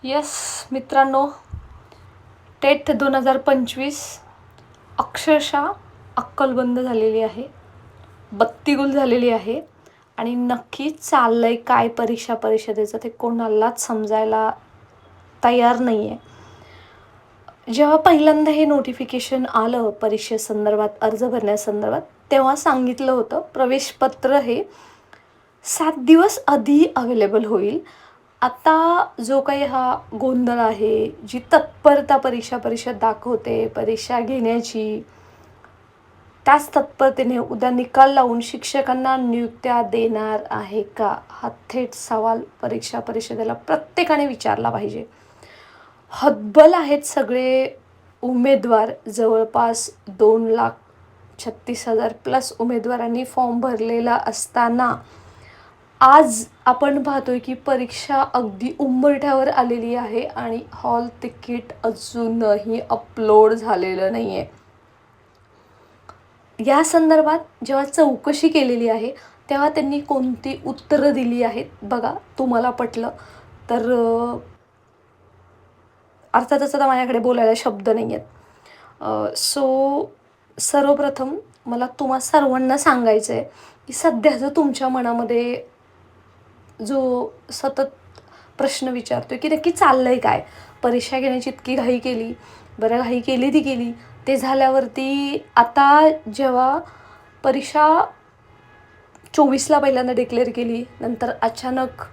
Yes मित्रांनो, TET 2025 अक्षरशः अक्कलबंद झालेली आहे, बत्तीगुल झालेली आहे आणि नक्की चाललंय काय परीक्षा परिषदेचं ते कोणालाच समजायला तयार नाही आहे. जेव्हा पहिल्यांदा हे नोटिफिकेशन आलं परीक्षेसंदर्भात, अर्ज भरण्यासंदर्भात, तेव्हा सांगितलं होतं प्रवेशपत्र हे 7 दिवस आधी अवेलेबल होईल. आता जो काही हा गोंधळ आहे, जी तत्परता परीक्षा परिषद दाखवते परीक्षा घेण्याची, त्याच तत्परतेने उद्या निकाल लावून शिक्षकांना नियुक्त्या देणार आहे का, हा थेट सवाल परीक्षा परिषदेला प्रत्येकाने विचारला पाहिजे. हतबल आहेत सगळे उमेदवार. जवळपास 2,36,000 प्लस उमेदवारांनी फॉर्म भरलेला असताना आज आपण पाहतोय की परीक्षा अगदी उंबरठ्यावर आलेली आहे आणि हॉल तिकीट अजूनही अपलोड झालेलं नाही आहे. या संदर्भात जेव्हा चौकशी केलेली आहे तेव्हा त्यांनी कोणती उत्तरं दिली आहेत बघा, तुम्हाला पटलं तर. अर्थातच आता माझ्याकडे बोलायला शब्द नाही आहेत. सर्वप्रथम मला तुम्हा सर्वांना सांगायचं आहे की सध्या जो तुमच्या मनामध्ये जो सतत प्रश्न विचारतोय की नक्की चाललंय काय, परीक्षा घेण्याची इतकी घाई केली, बरं घाई केली ती केली, ते झाल्यावरती आता जेव्हा परीक्षा 24ला पहिल्यांदा डिक्लेअर केली, नंतर अचानक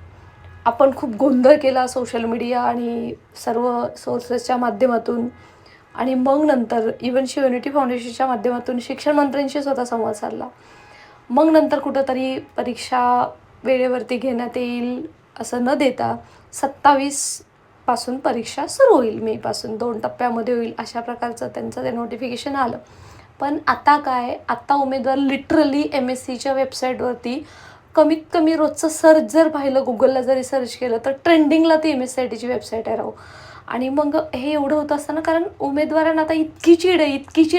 आपण खूप गोंधळ केला सोशल मीडिया आणि सर्व सोर्सेसच्या माध्यमातून, आणि मग नंतर इवन शिवयुनिटी फाउंडेशनच्या माध्यमातून शिक्षण मंत्र्यांशी स्वतः संवाद साधला. मग नंतर कुठंतरी परीक्षा वेळेवरती घेण्यात येईल असं न देता 27पासून परीक्षा सुरू होईल, मेपासून 2 टप्प्यामध्ये होईल, अशा प्रकारचं त्यांचं ते नोटिफिकेशन आलं. पण आता काय, आता उमेदवार लिटरली MSCच्या वेबसाईटवरती कमीत कमी रोजचं सर्च जर पाहिलं, गुगलला जरी सर्च केलं तर ट्रेंडिंगला ती MSCITची वेबसाईट आहे राहू. आणि मग हे एवढं होत असताना, कारण उमेदवारांना आता इतकी चीड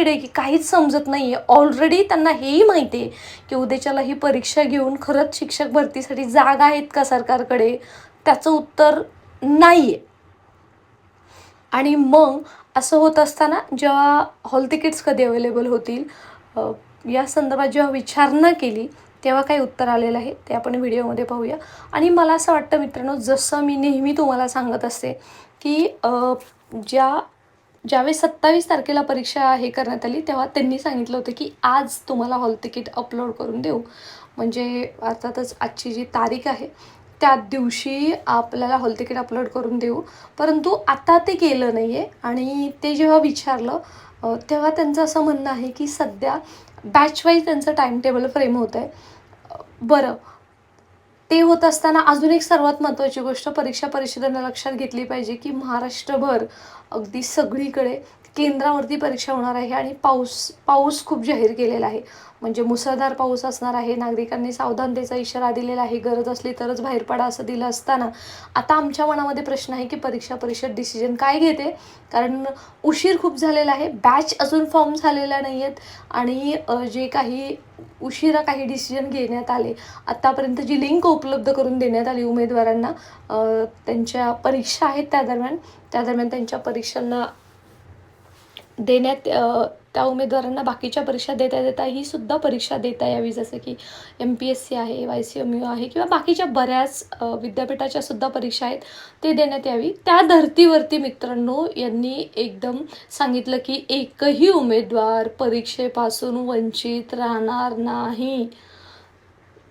आहे की काहीच समजत नाही आहे. ऑलरेडी त्यांना हेही माहिती आहे की उद्याच्याला ही परीक्षा घेऊन खरंच शिक्षक भरतीसाठी जागा आहेत का सरकारकडे, त्याचं उत्तर नाही आहे. आणि मग असं होत असताना जेव्हा हॉल तिकीट्स कधी अवेलेबल होतील या संदर्भात जेव्हा विचारणा केली तेव्हा काही उत्तर आलेलं आहे ते आपण व्हिडिओमध्ये पाहूया. आणि मला असं वाटतं मित्रांनो, जसं मी नेहमी तुम्हाला सांगत असते की ज्यावेळेस 27 तारखेला परीक्षा हे करण्यात आली तेव्हा त्यांनी सांगितलं होतं की आज तुम्हाला हॉल तिकीट अपलोड करून देऊ, म्हणजे अर्थातच आजची जी तारीख आहे त्या दिवशी आपल्याला हॉल तिकीट अपलोड करून देऊ. परंतु आता ते केलं नाही आहे. आणि ते जेव्हा विचारलं तेव्हा त्यांचं असं म्हणणं आहे की सध्या बॅच वाईज त्यांचं टाईम टेबल फ्रेम होतं आहे. बरं, ते होत असताना अजून एक सर्वात महत्त्वाची गोष्ट परीक्षा परिषदेनं लक्षात घेतली पाहिजे की महाराष्ट्रभर अगदी सगळीकडे केंद्रावरती परीक्षा होणार आहे आणि पाऊस खूप जाहीर केलेला आहे, म्हणजे मुसळधार पाऊस असणार आहे. नागरिकांनी सावधानतेचा इशारा दिलेला आहे, गरज असली तरच बाहेर पडा असं दिलं असताना आता आमच्या मनामध्ये प्रश्न आहे की परीक्षा परिषद डिसिजन काय घेते, कारण उशीर खूप झालेला आहे, बॅच अजून फॉर्म झालेल्या नाही आहेत. आणि जे काही उशिरा काही डिसिजन घेण्यात आले, आत्तापर्यंत जी लिंक उपलब्ध करून देण्यात आली उमेदवारांना त्यांच्या परीक्षा आहेत त्या दरम्यान त्यांच्या परीक्षांना देण्यात, त्या उमेदवारांना बाकीच्या परीक्षा देता ही सुद्धा परीक्षा देता यावी, जसं की MPSC आहे, YCMU आहे किंवा बाकीच्या बऱ्याच विद्यापीठाच्या सुद्धा परीक्षा आहेत, ते देण्यात यावी. त्या धर्तीवरती मित्रांनो यांनी एकदम सांगितलं की एकही उमेदवार परीक्षेपासून वंचित राहणार नाही.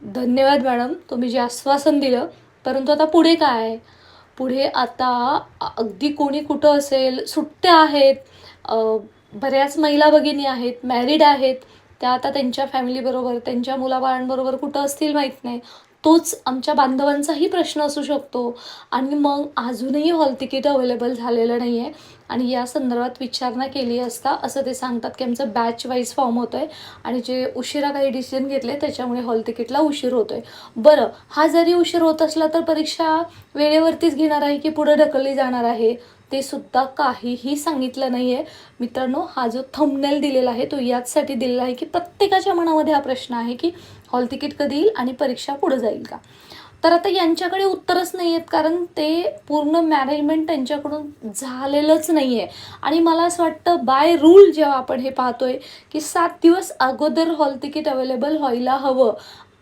धन्यवाद मॅडम, तुम्ही जे आश्वासन दिलं. परंतु आता पुढे काय, पुढे आता अगदी कोणी कुठं असेल, सुट्ट्या आहेत, बऱ्याच महिला भगिनी आहेत, मॅरिड आहेत, त्या आता त्यांच्या फॅमिलीबरोबर त्यांच्या मुलाबाळांबरोबर कुठं असतील माहीत नाही. तोच आमच्या बांधवांचाही प्रश्न असू शकतो. आणि मग अजूनही हॉल तिकीट अवेलेबल झालेलं नाही आहे. आणि या संदर्भात विचारणा केली असता असं ते सांगतात की आमचं बॅच वाईज फॉर्म होतो आहे आणि जे उशिरा काही डिसिजन घेतले त्याच्यामुळे हॉल तिकीटला उशीर होतो आहे. बरं, हा जरी उशीर होत असला तर परीक्षा वेळेवरतीच घेणार आहे की पुढे ढकलली जाणार आहे ते सुद्धा काहीही सांगितलं नाही आहे. मित्रांनो, हा जो थंबनेल दिलेला आहे तो याचसाठी दिलेला आहे की प्रत्येकाच्या मनामध्ये हा प्रश्न आहे की हॉल तिकीट कधी येईल आणि परीक्षा पुढे जाईल का. तर आता यांच्याकडे उत्तरच नाही आहेत, कारण ते पूर्ण मॅनेजमेंट त्यांच्याकडून झालेलंच नाही आहे. आणि मला असं वाटतं बाय रूल जेव्हा आपण हे पाहतोय की 7 दिवस अगोदर हॉल तिकीट अवेलेबल व्हायला हवं.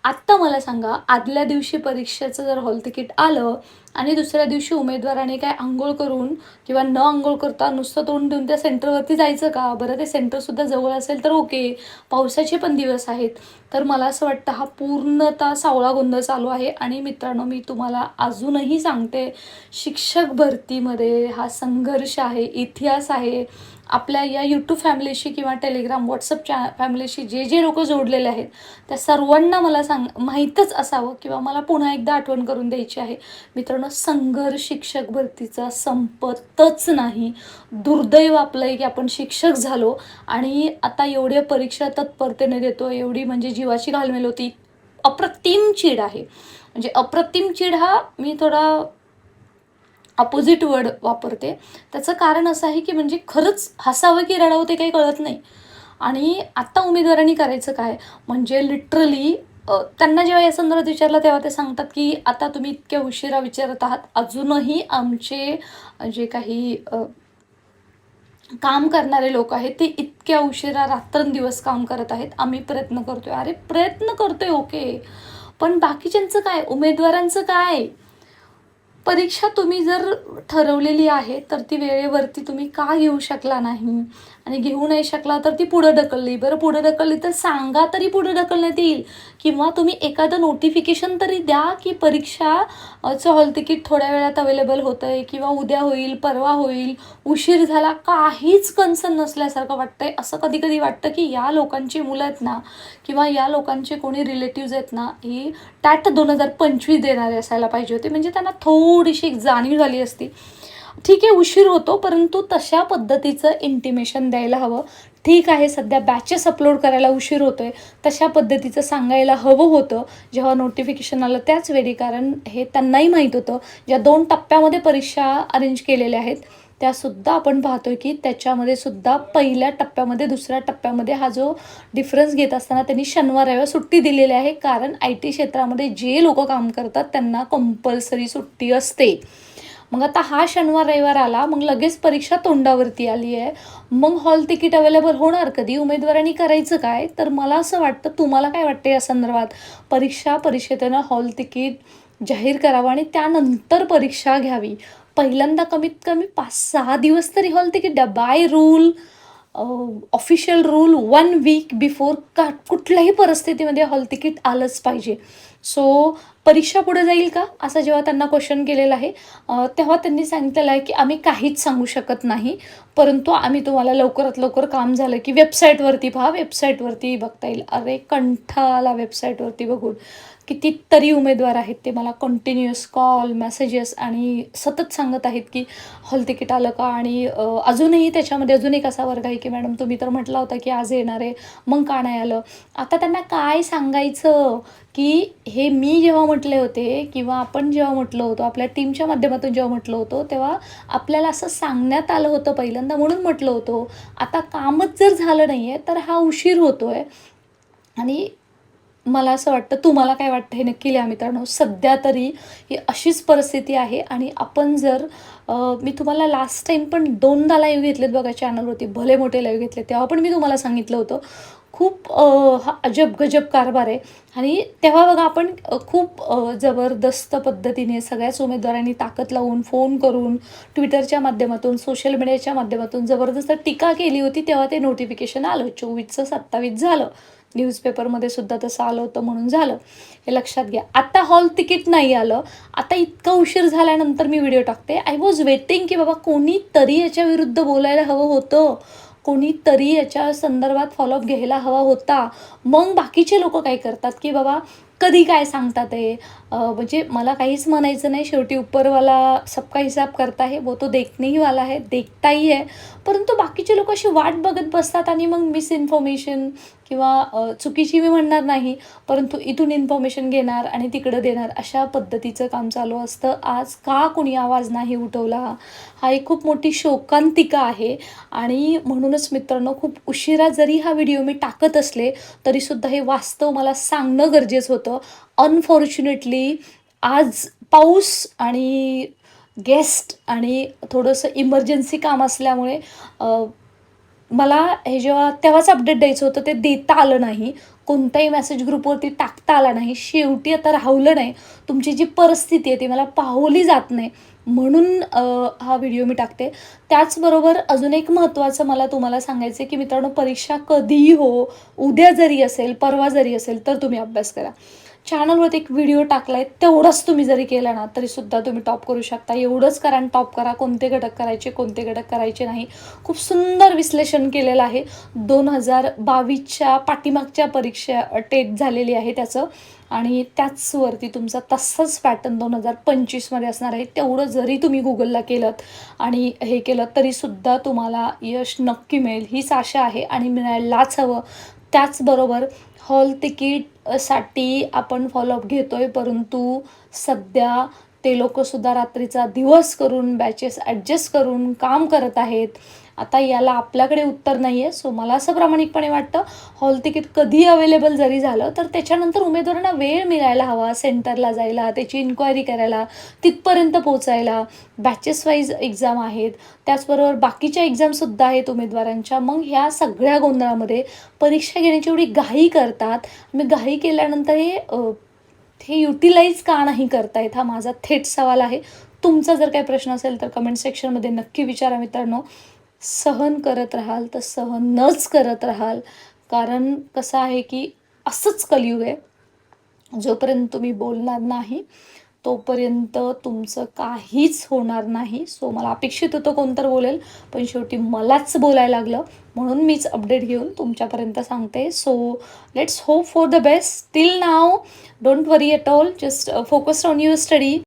आत्ता मला सांगा, आदल्या दिवशी परीक्षेचं जर हॉल तिकीट आलं आणि दुसऱ्या दिवशी उमेदवाराने काय अंघोळ करून किंवा न अंघोळ करता नुसतं तोंड देऊन त्या सेंटरवरती जायचं का? बरं, ते सेंटरसुद्धा जवळ असेल तर ओके, पावसाचे पण दिवस आहेत. तर मला असं वाटतं हा पूर्णतः सावळा गोंधळ चालू आहे. आणि मित्रांनो, मी तुम्हाला अजूनही सांगते, शिक्षक भरतीमध्ये हा संघर्ष आहे, इतिहास आहे. आपल्या या यूट्यूब फॅमिलीशी किंवा टेलिग्राम व्हॉट्सअप फॅमिलीशी जे जे लोक जोडलेले आहेत त्या सर्वांना मला माहीतच असावं किंवा मला पुन्हा एकदा आठवण करून द्यायची आहे. मित्रांनो, संघर्ष शिक्षक भरतीचा संपतच नाही. दुर्दैव आपलं आहे की आपण शिक्षक झालो आणि आता एवढ्या परीक्षा तत्परतेने देतो, एवढी म्हणजे जीवाची घालमेल होती. अप्रतिम चीड आहे. म्हणजे अप्रतिम चीड हा मी थोडा अपोजिट वर्ड वापरते. त्याचं कारण असं आहे की म्हणजे खरंच हसावं की रडावं ते काही कळत नाही. आणि आत्ता उमेदवारांनी करायचं काय, म्हणजे लिटरली त्यांना जेव्हा या संदर्भात विचारलं तेव्हा ते सांगतात की आता तुम्ही इतक्या उशिरा विचारत आहात, अजूनही आमचे जे काही काम करणारे लोक आहेत ते इतक्या उशिरा रात्रंदिवस काम करत आहेत. आम्ही प्रयत्न करतोय. अरे प्रयत्न करतोय ओके, पण बाकीच्यांचं काय, उमेदवारांचं काय? परीक्षा तुम्ही जर ठरवलेली आहे तर ती वेळेवरती तुम्ही का घेऊ शकला नाही, आणि घेऊ नाही शकला तर ती पुढं ढकलली. बरं, पुढं ढकलली तर सांगा तरी पुढं ढकलण्यात येईल, किंवा तुम्ही एखादं नोटिफिकेशन तरी द्या की परीक्षा चं हॉल तिकीट थोड्या वेळात अवेलेबल होतं आहे किंवा उद्या होईल, परवा होईल, उशीर झाला. काहीच कन्सर्न नसल्यासारखं वाटतंय. असं कधी कधी वाटतं की या लोकांची मुलं आहेत ना किंवा या लोकांचे कोणी रिलेटिव्ज आहेत ना, ही टॅट 2025 देणारे असायला पाहिजे होते, म्हणजे त्यांना थोडीशी एक जाणीव झाली असती. ठीक आहे, उशीर होतो, परंतु तशा पद्धतीचं इंटिमेशन द्यायला हवं. ठीक आहे, सध्या बॅचेस अपलोड करायला उशीर होतोय, तशा पद्धतीचं सांगायला हवं होतं जेव्हा नोटिफिकेशन आलं त्याच वेळी, कारण हे त्यांनाही माहीत होतं. ज्या 2 टप्प्यामध्ये परीक्षा अरेंज केलेल्या आहेत त्यासुद्धा आपण पाहतोय की त्याच्यामध्ये सुद्धा पहिल्या टप्प्यामध्ये, दुसऱ्या टप्प्यामध्ये हा जो डिफरन्स घेत असताना त्यांनी शनिवार रविवार सुट्टी दिलेली आहे, कारण IT क्षेत्रामध्ये जे लोक काम करतात त्यांना कंपल्सरी सुट्टी असते. मग आता हा शनिवार रविवार आला, मग लगेच परीक्षा तोंडावरती आली आहे. मग हॉल तिकीट अवेलेबल होणार कधी, उमेदवारांनी करायचं काय? तर मला असं वाटतं, तुम्हाला काय वाटतं या संदर्भात? परिषदेनं हॉल तिकीट जाहीर करावं आणि त्यानंतर परीक्षा घ्यावी. पहिल्यांदा कमीत कमी 5-6 दिवस तरी हॉल तिकीट द्या. By rule, official rule 1 week before कुठल्याही परिस्थितीमध्ये हॉल तिकीट आलंच पाहिजे. सो परीक्षा पुढे जाईल का, असं जेव्हा त्यांना क्वेश्चन केलेलं आहे तेव्हा त्यांनी सांगितलेलं आहे की आम्ही काहीच सांगू शकत नाही, परंतु आम्ही तुम्हाला लवकरात लवकर काम झालं की वेबसाईटवरती पहा, वेबसाईटवरती बघता येईल. अरे कंठाला वेबसाईटवरती बघून. कितीतरी उमेदवार आहेत ते मला कंटिन्युअस कॉल, मेसेजेस आणि सतत सांगत आहेत की हॉल तिकीट आलं का. आणि अजूनही त्याच्यामध्ये अजून एक असा वर्ग आहे की मॅडम तुम्ही तर म्हटला होता की आज येणार आहे, मग का नाही आलं. आता त्यांना काय सांगायचं की हे मी जेव्हा म्हटले होते किंवा आपण जेव्हा म्हटलं होतं, आपल्या टीमच्या माध्यमातून जेव्हा म्हटलं होतं तेव्हा आपल्याला असं सांगण्यात आलं होतं पहिल्यांदा, म्हणून म्हटलं होतं. आता कामच जर झालं नाही आहे तर हा उशीर होतो आहे. आणि मला असं वाटतं, तुम्हाला काय वाटतं हे नक्की लिहा मित्रांनो. सध्या तरी ही अशीच परिस्थिती आहे. आणि आपण जर मी तुम्हाला लास्ट टाईम पण 2दा लाईव्ह घेतलेत बघा चॅनलवरती, भले मोठे लाईव्ह घेतले, तेव्हा पण मी तुम्हाला सांगितलं होतं खूप हा अजब गजब कारभार आहे. आणि तेव्हा बघा आपण खूप जबरदस्त पद्धतीने सगळ्याच उमेदवारांनी ताकद लावून, फोन करून, ट्विटरच्या माध्यमातून, सोशल मीडियाच्या माध्यमातून जबरदस्त टीका केली होती. तेव्हा ते नोटिफिकेशन आलं, 24चं 27 झालं. न्यूजपेपरमध्ये सुद्धा तसं आलं होतं म्हणून झालं, हे लक्षात घ्या. आता हॉल तिकीट नाही आलं, आता इतका उशीर झाल्यानंतर मी व्हिडिओ टाकते. आय वॉज वेटिंग की बाबा कोणीतरी याच्या विरुद्ध बोलायला हवं होतं, कोणीतरी याच्या संदर्भात फॉलोअप घ्यायला हवा होता. मग बाकीचे लोक काय करतात की बाबा कधी काय सांगतात आहे, म्हणजे मला काहीच म्हणायचं नाही. शेवटी ऊपरवाला सबका हिसाब करता है, वो तो देखने ही वाला है, देखताही आहे. परंतु बाकीचे लोक अशी वाट बघत बसतात आणि मग मिसइन्फॉर्मेशन किंवा चुकीची मी म्हणणार नाही, परंतु इथून इन्फॉर्मेशन घेणार आणि तिकडं देणार, अशा पद्धतीचं काम चालू असतं. आज का कोणी आवाज नाही उठवला, हा एक खूप मोठी शोकांतिका आहे. आणि म्हणूनच मित्रांनो, खूप उशिरा जरी हा व्हिडिओ मी टाकत असले तरीसुद्धा हे वास्तव मला सांगणं गरजेचं होतं. अनफॉर्च्युनेटली आज पाऊस आणि गेस्ट आणि थोडंसं इमर्जन्सी काम असल्यामुळे मला हे जेव्हा तेव्हाच अपडेट द्यायचं होतं ते देता आलं नाही. कोणताही मेसेज ग्रुपवरती टाकता आला नाही. शेवटी आता राहवलं नाही. तुमची जी परिस्थिती आहे ती मला पाहवली जात नाही. म्हणून हा व्हिडिओ मी टाकते. त्याचबरोबर अजून एक महत्त्वाचं मला तुम्हाला सांगायचं आहे, की मित्रांनो परीक्षा कधीही हो, उद्या जरी असेल, परवा जरी असेल, तर तुम्ही अभ्यास करा. चॅनलवरती एक व्हिडिओ टाकलाय तेवढंच तुम्ही जरी केलं ना तरीसुद्धा तुम्ही टॉप करू शकता. एवढंच करा आणि टॉप करा. कोणते घटक करायचे, कोणते घटक करायचे नाही. खूप सुंदर विश्लेषण केलेलं आहे. 2022च्या पाठीमागच्या परीक्षा टेट झालेली आहे त्याचं आणि त्याचवरती तुमचा तसाच पॅटर्न 2025मध्ये असणार आहे. तेवढं जरी तुम्ही गुगलला केलंत आणि हे केलं तरीसुद्धा तुम्हाला यश नक्की मिळेल हीच आशा आहे आणि मिळायलाच हवं. त्याचबरोबर हॉल तिकीटसाठी आपण फॉलोअप घेतोय, परंतु सध्या ते लोकंसुद्धा रात्रीचा दिवस करून, बॅचेस ॲडजस्ट करून काम करत आहेत. आता याला आपल्याकडे उत्तर नाही आहे. सो मला असं प्रामाणिकपणे वाटतं, हॉल तिकीट कधी अवेलेबल जरी झालं, तर त्याच्यानंतर उमेदवारांना वेळ मिळायला हवा सेंटरला जायला, त्याची इन्क्वायरी करायला, तिथपर्यंत पोहोचायला. बॅचेस वाईज एक्झाम आहेत. त्याचबरोबर बाकीच्या एक्झामसुद्धा आहेत उमेदवारांच्या. मग ह्या सगळ्या गोंधळामध्ये परीक्षा घेण्याची एवढी घाई करतात. मग घाई केल्यानंतर हे युटिलाइज का नाही करतायत? हा माझा थेट सवाल आहे. तुमचा जर काही प्रश्न असेल तर कमेंट सेक्शनमध्ये नक्की विचारा मित्रांनो. सहन करत राहाल तर सहनच करत राहाल. कारण कसं आहे की असंच कलियुग आहे. जोपर्यंत तुम्ही बोलणार नाही तोपर्यंत तुमचं काहीच होणार नाही. सो मला अपेक्षित होतं कोणतर बोलेल, पण शेवटी मलाच बोलायला लागलं. म्हणून मीच अपडेट घेऊन तुमच्यापर्यंत सांगते. So let's hope for the best. Till now don't worry at all. Just focused on your study.